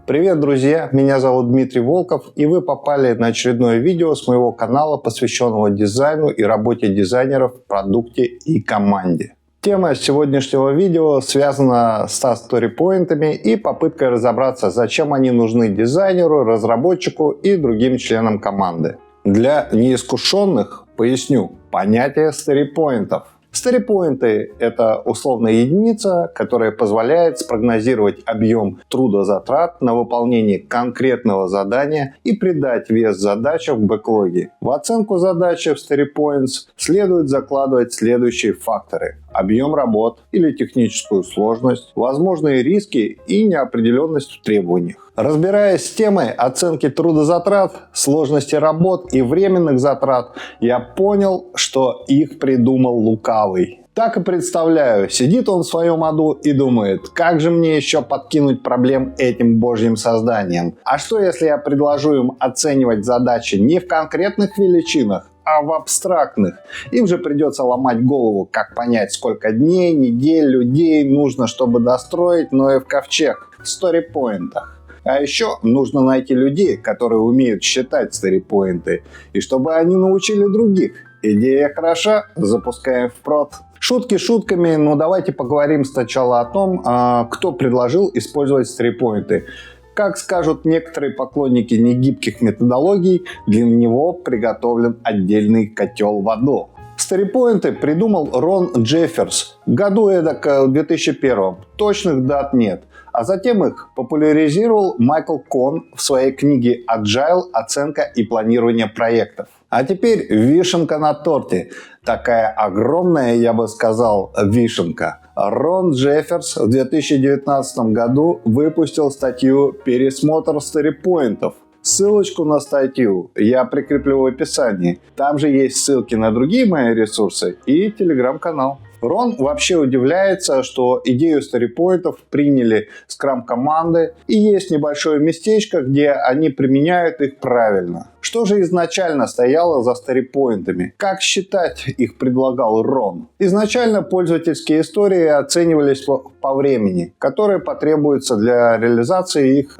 Привет, друзья! Меня зовут Дмитрий Волков, и вы попали на очередное видео с моего канала, посвященного дизайну и работе дизайнеров в продукте и команде. Тема сегодняшнего видео связана со сторипоинтами и попыткой разобраться, зачем они нужны дизайнеру, разработчику и другим членам команды. Для неискушенных поясню понятие сторипоинтов. Сторипоинты – это условная единица, которая позволяет спрогнозировать объем трудозатрат на выполнение конкретного задания и придать вес задаче в бэклоге. В оценку задачи в StoryPoints следует закладывать следующие факторы: объем работ или техническую сложность, возможные риски и неопределенность в требованиях. Разбираясь с темой оценки трудозатрат, сложности работ и временных затрат, я понял, что их придумал лукавый. Так и представляю, сидит он в своем аду и думает, как же мне еще подкинуть проблем этим божьим созданиям? А что если я предложу им оценивать задачи не в конкретных величинах, а в абстрактных? Им же придется ломать голову, как понять, сколько дней, недель, людей нужно, чтобы достроить Ноев ковчег в сторипоинтах. А еще нужно найти людей, которые умеют считать сторипоинты, и чтобы они научили других. Идея хороша, запускаем в прод. Шутки шутками, но давайте поговорим сначала о том, кто предложил использовать сторипоинты. Как скажут некоторые поклонники негибких методологий, для него приготовлен отдельный котел в аду. Сторипоинты придумал Рон Джефферс, году эдак в 2001. Точных дат нет. А затем их популяризировал Майкл Кон в своей книге «Agile. Оценка и планирование проектов». А теперь вишенка на торте. Такая огромная, я бы сказал, вишенка. Рон Джефферс в 2019 году выпустил статью «Пересмотр сторипоинтов». Ссылочку на статью я прикреплю в описании. Там же есть ссылки на другие мои ресурсы и телеграм-канал. Рон вообще удивляется, что идею сторипоинтов приняли скрам-команды, и есть небольшое местечко, где они применяют их правильно. Что же изначально стояло за сторипоинтами? Как считать их предлагал Рон? Изначально пользовательские истории оценивались по времени, которое потребуется для реализации их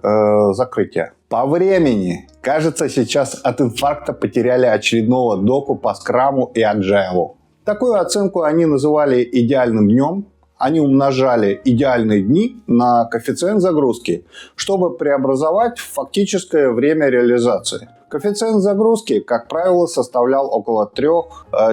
закрытия. По времени. Кажется, сейчас от инфаркта потеряли очередного доку по скраму и аджайлу. Такую оценку они называли идеальным днем. Они умножали идеальные дни на коэффициент загрузки, чтобы преобразовать в фактическое время реализации. Коэффициент загрузки, как правило, составлял около 3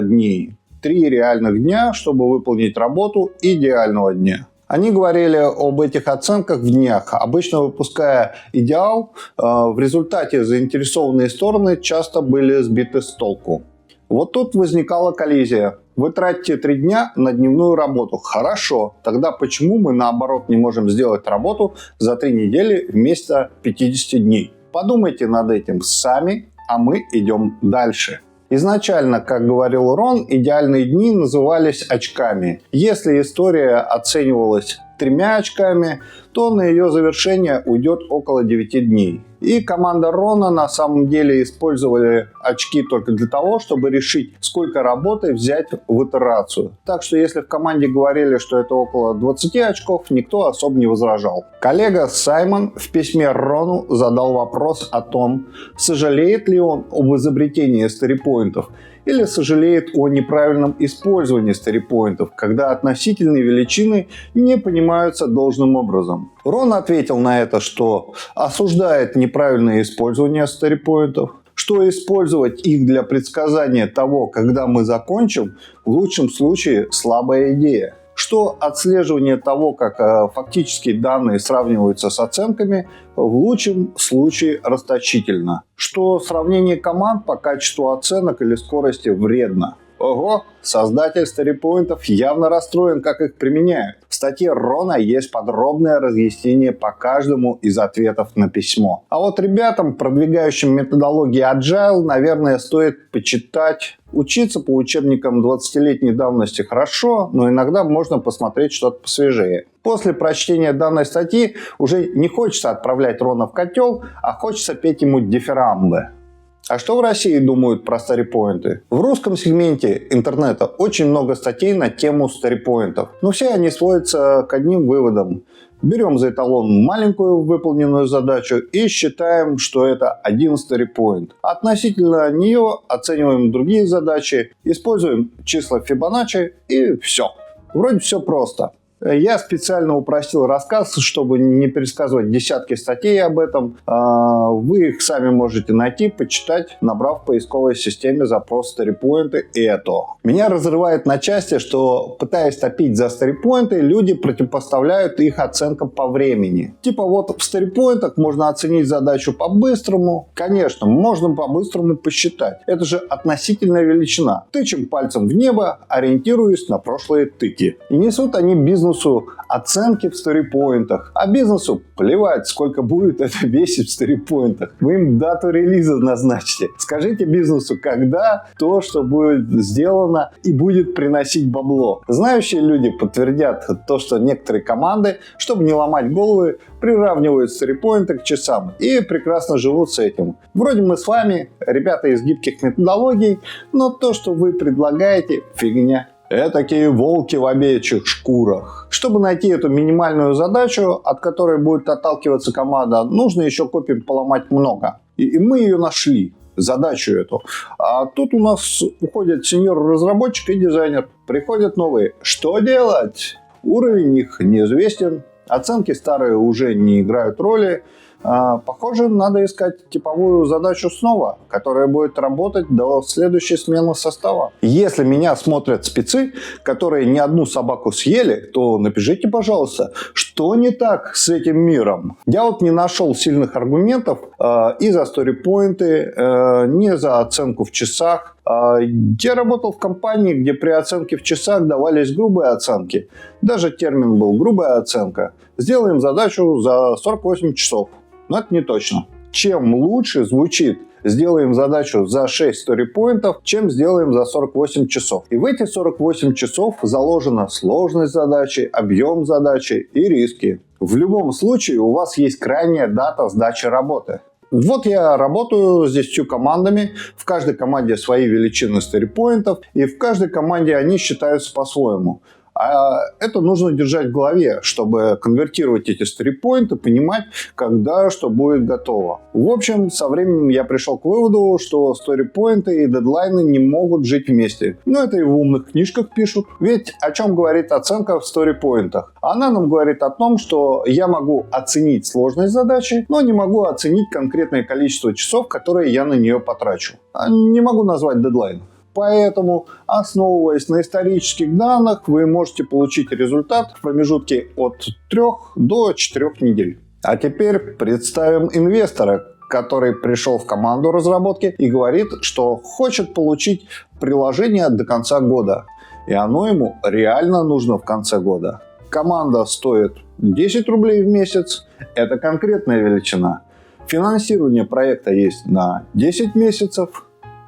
дней. 3 реальных дня, чтобы выполнить работу идеального дня. Они говорили об этих оценках в днях, обычно выпуская идеал. В результате заинтересованные стороны часто были сбиты с толку. Вот тут возникала коллизия. Вы тратите 3 дня на дневную работу. Хорошо, тогда почему мы наоборот не можем сделать работу за 3 недели вместо 50 дней? Подумайте над этим сами, а мы идем дальше. Изначально, как говорил Рон, идеальные дни назывались очками. Если история оценивалась 3 очками, то на ее завершение уйдет около 9 дней. И команда Рона на самом деле использовали очки только для того, чтобы решить, сколько работы взять в итерацию. Так что если в команде говорили, что это около 20 очков, никто особо не возражал. Коллега Саймон в письме Рону задал вопрос о том, сожалеет ли он об изобретении сторипоинтов или сожалеет о неправильном использовании сторипоинтов, когда относительные величины не понимаются должным образом. Рон ответил на это, что осуждает неправильное использование сторипоинтов, что использовать их для предсказания того, когда мы закончим, в лучшем случае слабая идея. Что отслеживание того, как фактические данные сравниваются с оценками, в лучшем случае расточительно. Что сравнение команд по качеству оценок или скорости вредно. Ого, создатель сторипоинтов явно расстроен, как их применяют. В статье Рона есть подробное разъяснение по каждому из ответов на письмо. А вот ребятам, продвигающим методологии Agile, наверное, стоит почитать. Учиться по учебникам 20-летней давности хорошо, но иногда можно посмотреть что-то посвежее. После прочтения данной статьи уже не хочется отправлять Рона в котел, а хочется петь ему дифирамбы. А что в России думают про старипоинты? В русском сегменте интернета очень много статей на тему старипоинтов, но все они сводятся к одним выводам. Берем за эталон маленькую выполненную задачу и считаем, что это один старипоинт. Относительно нее оцениваем другие задачи, используем числа Фибоначчи и все. Вроде все просто. Я специально упростил рассказ, чтобы не пересказывать десятки статей об этом. Вы их сами можете найти, почитать, набрав в поисковой системе запрос старипоинты и это. Меня разрывает на части, что, пытаясь топить за старипоинты, люди противопоставляют их оценкам по времени. Типа вот в старипоинтах можно оценить задачу по-быстрому. Конечно, можно по-быстрому посчитать. Это же относительная величина. Тычем пальцем в небо, ориентируясь на прошлые тыки. И несут они бизнесу оценки в старипоинтах. А бизнесу плевать, сколько будет это весить в старипоинтах. Вы им дату релиза назначите. Скажите бизнесу, когда то, что будет сделано и будет приносить бабло. Знающие люди подтвердят то, что некоторые команды, чтобы не ломать головы, приравнивают старипоинты к часам и прекрасно живут с этим. Вроде мы с вами, ребята из гибких методологий, но то, что вы предлагаете, фигня. Этакие волки в овечьих шкурах. Чтобы найти эту минимальную задачу, от которой будет отталкиваться команда, нужно еще копий поломать много. И мы ее нашли, задачу эту. А тут у нас уходит сеньор-разработчик и дизайнер. Приходят новые. Что делать? Уровень их неизвестен. Оценки старые уже не играют роли. Похоже, надо искать типовую задачу снова, которая будет работать до следующей смены состава. Если меня смотрят спецы, которые не одну собаку съели, то напишите, пожалуйста, что не так с этим миром. Я вот не нашел сильных аргументов и за старипоинты, ни за оценку в часах. Я работал в компании, где при оценке в часах давались грубые оценки. Даже термин был «грубая оценка». Сделаем задачу за 48 часов. Но это не точно. Чем лучше звучит «сделаем задачу за 6 старипоинтов», чем «сделаем за 48 часов». И в эти 48 часов заложена сложность задачи, объем задачи и риски. В любом случае у вас есть крайняя дата сдачи работы. Вот я работаю с 10 командами, в каждой команде свои величины старипоинтов, и в каждой команде они считаются по-своему. А это нужно держать в голове, чтобы конвертировать эти старипоинты, понимать, когда что будет готово. В общем, со временем я пришел к выводу, что старипоинты и дедлайны не могут жить вместе. Но это и в умных книжках пишут. Ведь о чем говорит оценка в старипоинтах? Она нам говорит о том, что я могу оценить сложность задачи, но не могу оценить конкретное количество часов, которые я на нее потрачу. Не могу назвать дедлайн. Поэтому, основываясь на исторических данных, вы можете получить результат в промежутке от 3 до 4 недель. А теперь представим инвестора, который пришел в команду разработки и говорит, что хочет получить приложение до конца года. И оно ему реально нужно в конце года. Команда стоит 10 рублей в месяц. Это конкретная величина. Финансирование проекта есть на 10 месяцев.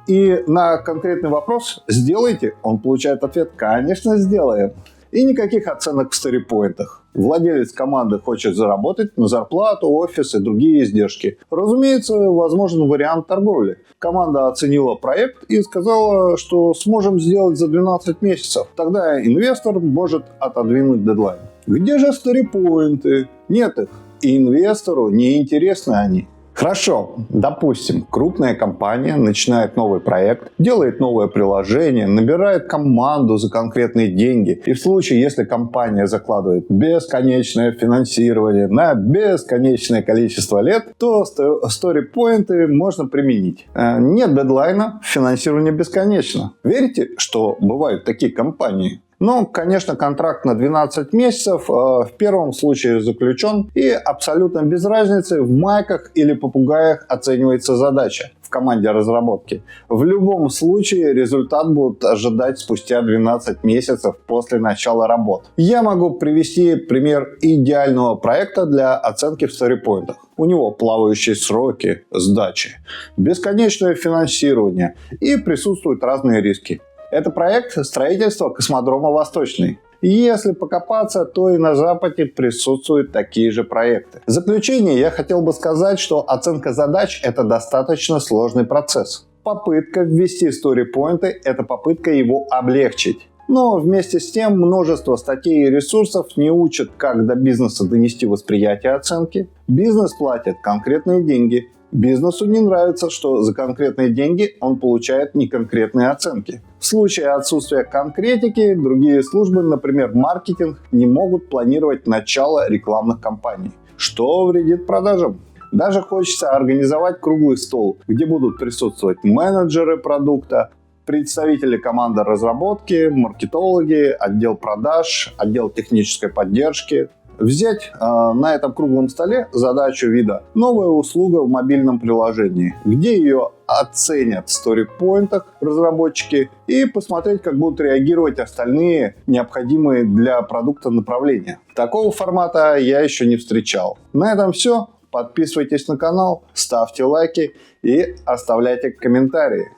И на конкретный вопрос «сделайте?» он получает ответ «конечно, сделаем». И никаких оценок в старипоинтах. Владелец команды хочет заработать на зарплату, офис и другие издержки. Разумеется, возможен вариант торговли. Команда оценила проект и сказала, что сможем сделать за 12 месяцев. Тогда инвестор может отодвинуть дедлайн. Где же старипоинты? Нет их. И инвестору не интересны они. Хорошо, допустим, крупная компания начинает новый проект, делает новое приложение, набирает команду за конкретные деньги. И в случае, если компания закладывает бесконечное финансирование на бесконечное количество лет, то старипоинты можно применить. Нет дедлайна, финансирование бесконечно. Верите, что бывают такие компании? Но, конечно, контракт на 12 месяцев в первом случае заключен, и абсолютно без разницы, в майках или попугаях оценивается задача в команде разработки. В любом случае результат будут ожидать спустя 12 месяцев после начала работ. Я могу привести пример идеального проекта для оценки в старипоинтах. У него плавающие сроки сдачи, бесконечное финансирование и присутствуют разные риски. Это проект строительства космодрома «Восточный». Если покопаться, то и на Западе присутствуют такие же проекты. В заключение я хотел бы сказать, что оценка задач – это достаточно сложный процесс. Попытка ввести StoryPoint – это попытка его облегчить. Но вместе с тем множество статей и ресурсов не учат, как до бизнеса донести восприятие оценки. Бизнес платит конкретные деньги. Бизнесу не нравится, что за конкретные деньги он получает неконкретные оценки. В случае отсутствия конкретики, другие службы, например, маркетинг, не могут планировать начало рекламных кампаний, что вредит продажам. Даже хочется организовать круглый стол, где будут присутствовать менеджеры продукта, представители команды разработки, маркетологи, отдел продаж, отдел технической поддержки. Взять на этом круглом столе задачу вида «Новая услуга в мобильном приложении», где ее оценят в StoryPoint разработчики и посмотреть, как будут реагировать остальные необходимые для продукта направления. Такого формата я еще не встречал. На этом все. Подписывайтесь на канал, ставьте лайки и оставляйте комментарии.